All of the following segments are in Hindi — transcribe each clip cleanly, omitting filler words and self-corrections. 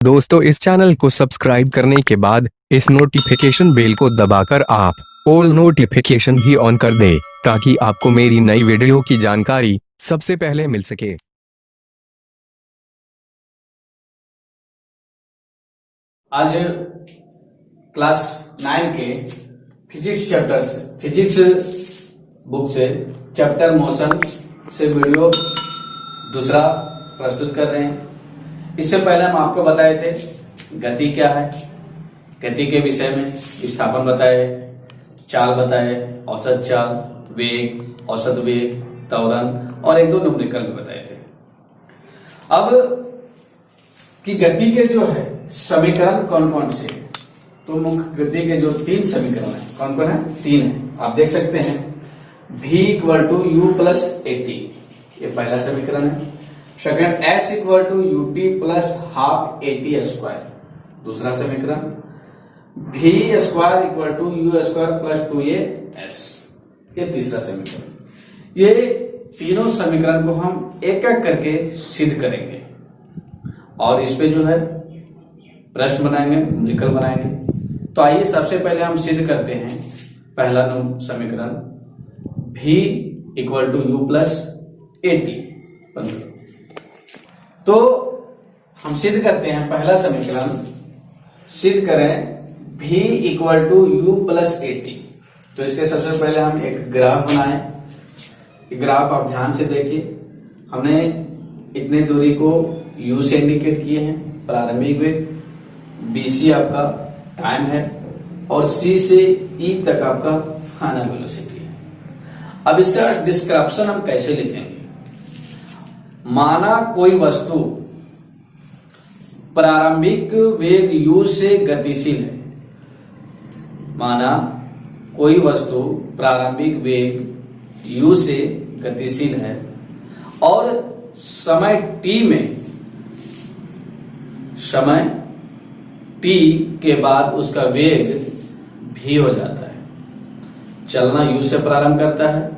दोस्तों, इस चैनल को सब्सक्राइब करने के बाद इस नोटिफिकेशन बेल को दबाकर आप ऑल नोटिफिकेशन भी ऑन कर दें ताकि आपको मेरी नई वीडियो की जानकारी सबसे पहले मिल सके। आज क्लास 9 के फिजिक्स बुक से चैप्टर मोशन से वीडियो दूसरा प्रस्तुत कर रहे हैं। इससे पहले हम आपको बताए थे गति क्या है, गति के विषय में विस्थापन बताए, चाल बताए, औसत चाल, वेग, औसत वेग, त्वरण और एक दो न्यूमेरिकल भी बताए थे। अब कि गति के जो है समीकरण कौन कौन से, तो मुख्य गति के जो 3 समीकरण है कौन कौन है, 3 है। आप देख सकते हैं v equal to u plus a t, ये पहला समीकरण है। Second s equal to u t plus half a t square, दूसरा समीकरण। v square equal to u square plus 2as, ये तीसरा समीकरण। ये तीनों समीकरण को हम एक एक करके सिद्ध करेंगे और इस पे जो है प्रश्न बनाएंगे, न्यूमेरिकल बनाएंगे। तो आइए सबसे पहले हम सिद्ध करते हैं पहला समीकरण v equal to u plus a t. तो हम सिद्ध करते हैं पहला समीकरण, सिद्ध करें v equal to u plus a t. तो इसके सबसे पहले हम एक ग्राफ बनाएं। ग्राफ आप ध्यान से देखिए, हमने इतने दूरी को u से इंडिकेट किए हैं, प्रारंभिक वेग, bc आपका टाइम है और c से e तक आपका फाइनल वेलोसिटी है। अब इसका डिस्क्रिप्शन हम कैसे लिखेंगे। माना कोई वस्तु प्रारंभिक वेग u से गतिशील है, माना कोई वस्तु प्रारंभिक वेग u से गतिशील है और समय t में, समय t के बाद उसका वेग v हो जाता है। चलना u से प्रारंभ करता है,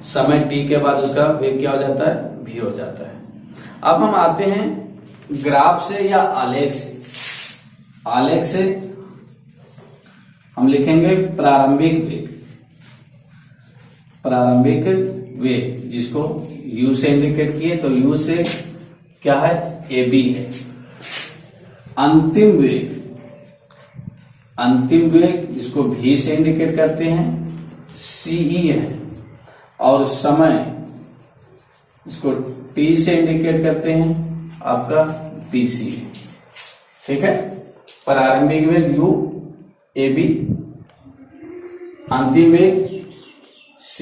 समय t के बाद उसका वेग क्या हो जाता है, v हो जाता है। अब हम आते हैं ग्राफ से या आलेख से। आलेख से हम लिखेंगे प्रारंभिक वेग, प्रारंभिक वेग जिसको u से इंडिकेट किए, तो u से क्या है, ab है। अंतिम वेग, अंतिम वेग जिसको v से इंडिकेट करते हैं, ce है। और समय इसको t से इंडिकेट करते हैं, आपका bc है। ठीक है, प्रारंभिक वेग u ab, अंतिम वेग c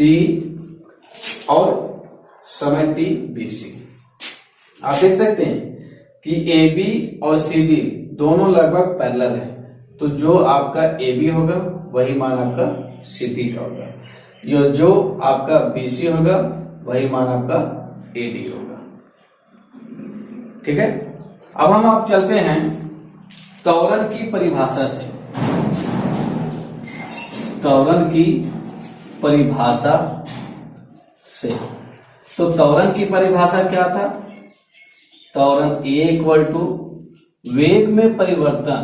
और समय t bc। आप देख सकते हैं कि ab और cd दोनों लगभग पैरेलल है, तो जो आपका ab होगा वही मान आपका cd का होगा, जो आपका bc होगा वही मान आपका ad होगा। ठीक है, अब हम आप चलते हैं त्वरण की परिभाषा से। त्वरण की परिभाषा से, तो त्वरण की परिभाषा क्या था, त्वरण a इक्वल टू वेग में परिवर्तन,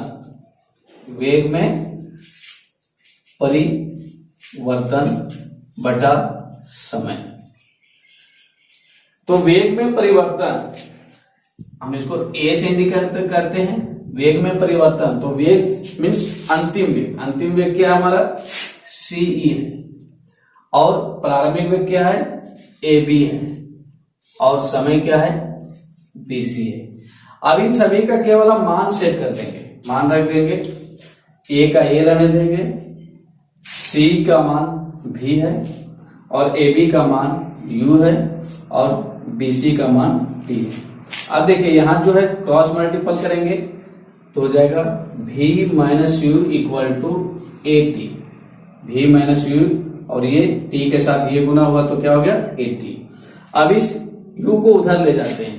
वेग में परिवर्तन बटा समय। तो वेग में परिवर्तन हम इसको a से इंडिकेट करते हैं, वेग में परिवर्तन। तो वेग मीन्स अंतिम वेग, अंतिम वेग क्या है हमारा, ce है। और प्रारंभिक वेग क्या है, ab है। और समय क्या है, bc है। अब इन सभी का केवल हम मान सेट कर देंगे, मान रख देंगे। a का a रहने देंगे, c का मान v है और ab का मान u है और bc का मान t है। अब देखिए यहां जो है क्रॉस मल्टीपल करेंगे तो हो जाएगा v minus u equal to at, v minus u और ये t के साथ ये गुना हुआ तो क्या हो गया, at। अब इस u को उधर ले जाते हैं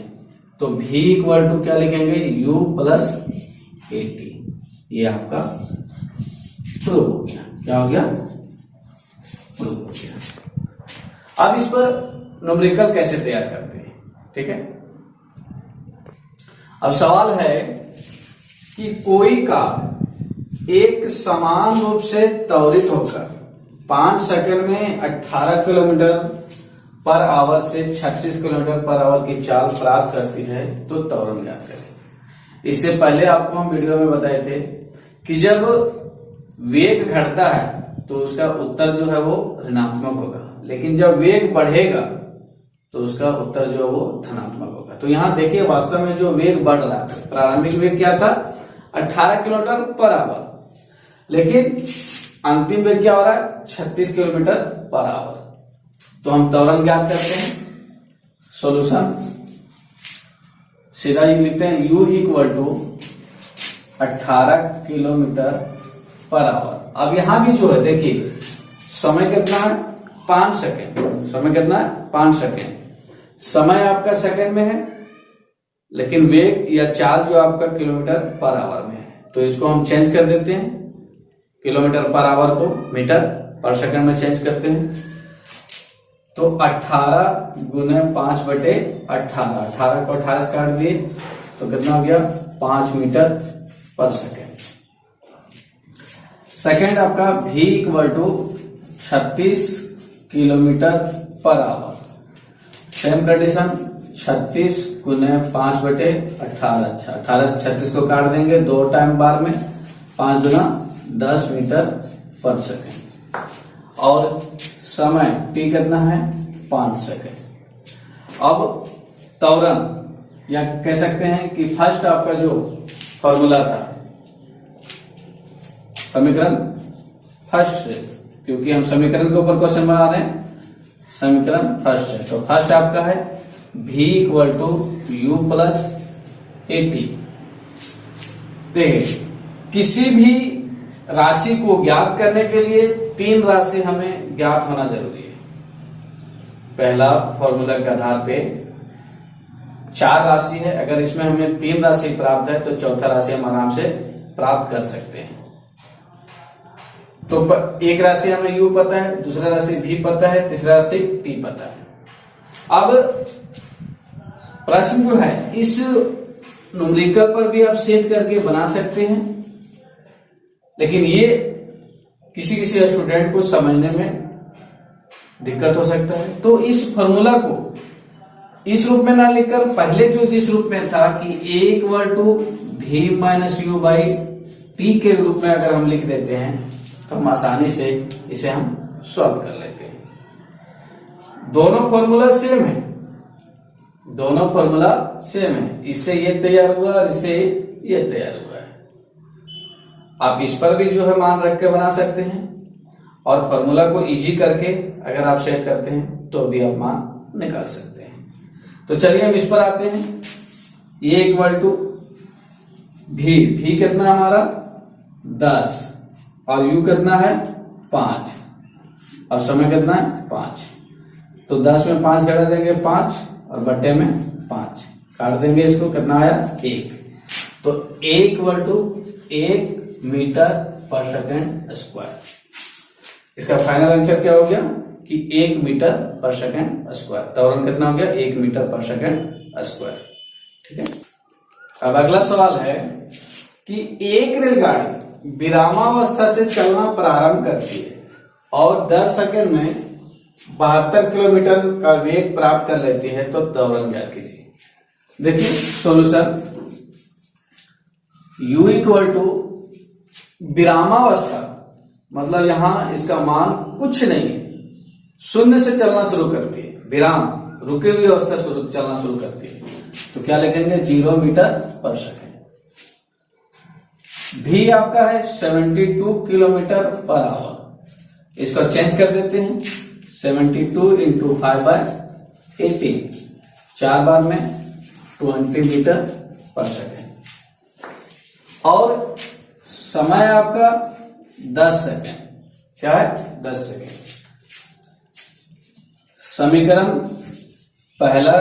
तो v इक्वल टू क्या लिखेंगे, u प्लस at। ये आपका प्रूव हो गया। क्या हो गया, प्रूव हो गया। अब इस पर न्यूमेरिकल कैसे तैयार करते हैं। ठीक है, अब सवाल है कि कोई कार एक समान रूप से त्वरित होकर 5 सेकंड में 18 किलोमीटर पर आवर से 36 किलोमीटर पर आवर की चाल प्राप्त करती है तो त्वरण ज्ञात करें। इससे पहले आपको हम वीडियो में बताए थे कि जब वेग घटता है तो उसका उत्तर जो है वो ऋणात्मक होगा, लेकिन जब वेग बढ़ेगा तो उसका उत्तर जो है वो धनात्मक होगा। तो यहां देखिए वास्तव में जो वेग बढ़ रहा है, प्रारंभिक वेग क्या था 18 किलोमीटर पर आवर, लेकिन अंतिम वेग क्या हो रहा है 36 किलोमीटर पर आवर। तो हम त्वरण ज्ञात करते हैं। सॉल्यूशन सीधा ये लिखते हैं u equal to 18 kilometre per hour. अब यहां भी जो है देखिए समय कितना है 5 सेकेंड। समय कितना है 5 सेकेंड। समय आपका सेकेंड में है, लेकिन वेग या चाल जो आपका किलोमीटर पर आवर में है। तो इसको हम चेंज कर देते हैं, किलोमीटर पर आवर को मीटर पर सेकंड में चेंज करते हैं। तो 18 गुने 5 बटे 18, 18 को 18 से काट दिए तो कितना हो गया 5 मीटर पर सेकेंड। सेकेंड आपका v equal to 36 kilometre per hour. Same condition 36 गुने 5 बटे 18। अच्छा 18 से 36 को काट देंगे 2 टाइम बार में, 5 गुना 10 मीटर पर सेकेंड। और समय t कितना है 5 सेकेंड। अब त्वरण या कह सकते हैं कि फर्स्ट आपका जो फॉर्मूला था समीकरण फर्स्ट से, क्योंकि हम समीकरण के ऊपर क्वेश्चन बना रहे हैं, समीकरण फर्स्ट है। तो फर्स्ट आपका है v equal to u plus 80। देखिए किसी भी राशि को ज्ञात करने के लिए 3 राशि हमें ज्ञात होना जरूरी है। पहला फॉर्मूला के आधार पे 4 राशि है, अगर इसमें हमें 3 राशि प्राप्त है तो चौथा राशि हम आराम से प्राप्त कर सकते हैं। तो एक राशि हमें u पता है, दूसरा राशि v पता है, तीसरा राशि t पता है। अब प्रश्न जो है इस न्यूमेरिकल पर भी आप सेट करके बना सकते हैं, लेकिन ये किसी किसी स्टूडेंट को समझने में दिक्कत हो सकता है। तो इस फॉर्मूला को इस रूप में ना लिखकर पहले जो जिस रूप में था कि a equal to v minus u by t के रूप में अगर हम लिख देते हैं तो हम आसानी से इसे हम सॉल्व कर लेते हैं। दोनों फॉर्मूला सेम है, दोनों फॉर्मूला सेम है। इससे ये तैयार हुआ और इससे ये तैयार हुआ है। आप इस पर भी जो है मान रख के बना सकते हैं, और फॉर्मूला को इजी करके अगर आप सेट करते हैं तो भी आप मान निकाल सकते हैं। तो चलिए हम इस पर आते हैं। ये इक्वल टू भी कितना हमारा 10 और u कितना है 5 और समय कितना है 5। तो 10 में 5 घटा देंगे 5 और बट्टे में 5 काट देंगे, इसको कितना आया 1। तो a equal to 1 metre per second square. इसका फाइनल आंसर क्या हो गया कि 1 मीटर पर सेकेंड स्क्वायर। त्वरण कितना हो गया 1 मीटर पर सेकेंड स्क्वायर। ठीक है। अब अगला सवाल है कि एक रेलगाड़ी विरामावस्था से चलना प्रारंभ करती है और 10 सेकंड में 72 किलोमीटर का वेग प्राप्त कर लेती है, तो त्वरण ज्ञात कीजिए। देखिए सॉल्यूशन u इक्वल टू विरामावस्था, मतलब यहां इसका मान कुछ नहीं है, शून्य से चलना शुरू करती है, विराम रुकी हुई अवस्था चलना शुरू करती है। तो क्या लिखेंगे 0 मीटर पर सेकेंड। भी आपका है 72 किलोमीटर पर आवर। इसको चेंज कर देते हैं 72 इंटू 5/18, 4 बार में 20 मीटर पर सेकेंड। और समय आपका 10 सेकेंड। क्या है 10 सेकेंड। समीकरण पहला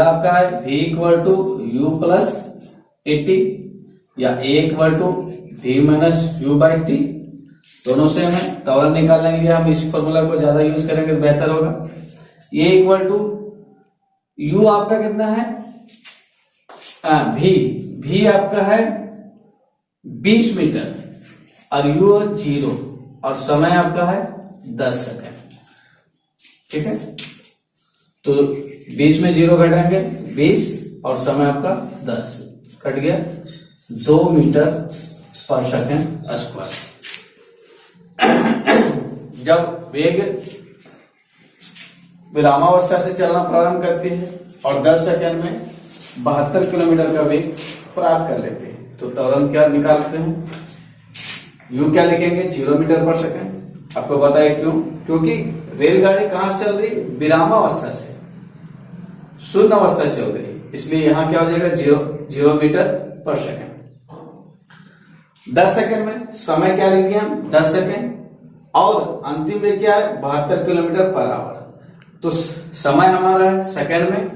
आपका है v equal to u plus 80 या a equal to v minus u by t, दोनों सेम है। त्वरण निकालने के लिए हम इस फॉर्मूला को ज्यादा यूज करेंगे तो बेहतर होगा। a इक्वल टू u आपका कितना है भी आपका है 20 मीटर और यू 0 और समय आपका है 10 सेकेंड। ठीक है, तो 20 में 0 घटाएंगे 20 और समय आपका 10 कट गया 2 मीटर पर सेकेंड स्क्वायर। जब वेग विरामावस्था से चलना प्रारंभ करती है और 10 सेकेंड में 72 किलोमीटर का वेग प्राप्त कर लेते हैं, तो त्वरण क्या निकालते हैं? यू क्या लिखेंगे? 0 मीटर पर सेकेंड। आपको बताया क्यों? क्योंकि रेलगाड़ी कहां से चल रही? विरामावस्था से, शून्य अवस्था से चल रही, इसलिए यहां क्या हो जाएगा? 0 मीटर पर सेकेंड। 10 सेकेंड में समय क्या लिख दिया हम? 10 सेकेंड और अंतिम वेग क्या है? 72 किलोमीटर पर आवर। तो समय हमारा है सेकेंड में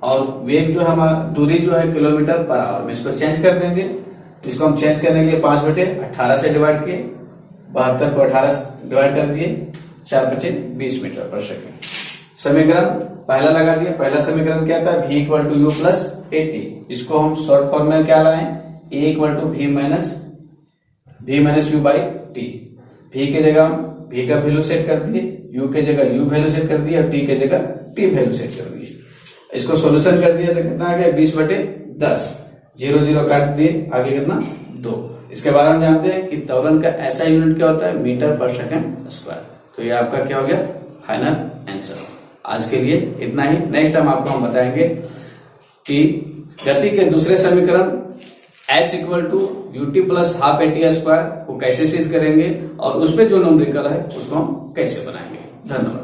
और वेग जो है हमारा, दूरी जो है किलोमीटर पर आवर में। इसको चेंज कर देंगे, तो इसको हम चेंज करने के लिए 5/18 से डिवाइड किए, 72 को 18 से डिवाइड कर दिए, 4×5 20 मीटर पर सेकेंड। समीकरण पहला लगा दिया। पहला समीकरण क्या था? v = u + at। इसको हम शॉर्ट फॉर्म में क्या लाएं? a = v - u/t। v के जगह हम v का वैल्यू सेट कर दिए, u के जगह u वैल्यू सेट कर दिया और t के जगह t वैल्यू सेट कर दिए। इसको सॉल्यूशन कर दिया तो कितना आ गया? 20/10। 0 0 काट दिए, आगे कितना? 2। इसके बाद हम जानते हैं कि त्वरण का ऐसा यूनिट क्या होता है? Metre per second square. तो ये आपका क्या हो गया? Final answer. आज के लिए इतना ही। नेक्स्ट टाइम आपको हम बताएंगे कि गति के दूसरे समीकरण s = ut + ½ at² को कैसे सिद्ध करेंगे और उसमें जो न्यूमेरिकल है उसको हम कैसे बनाएंगे। धन्यवाद।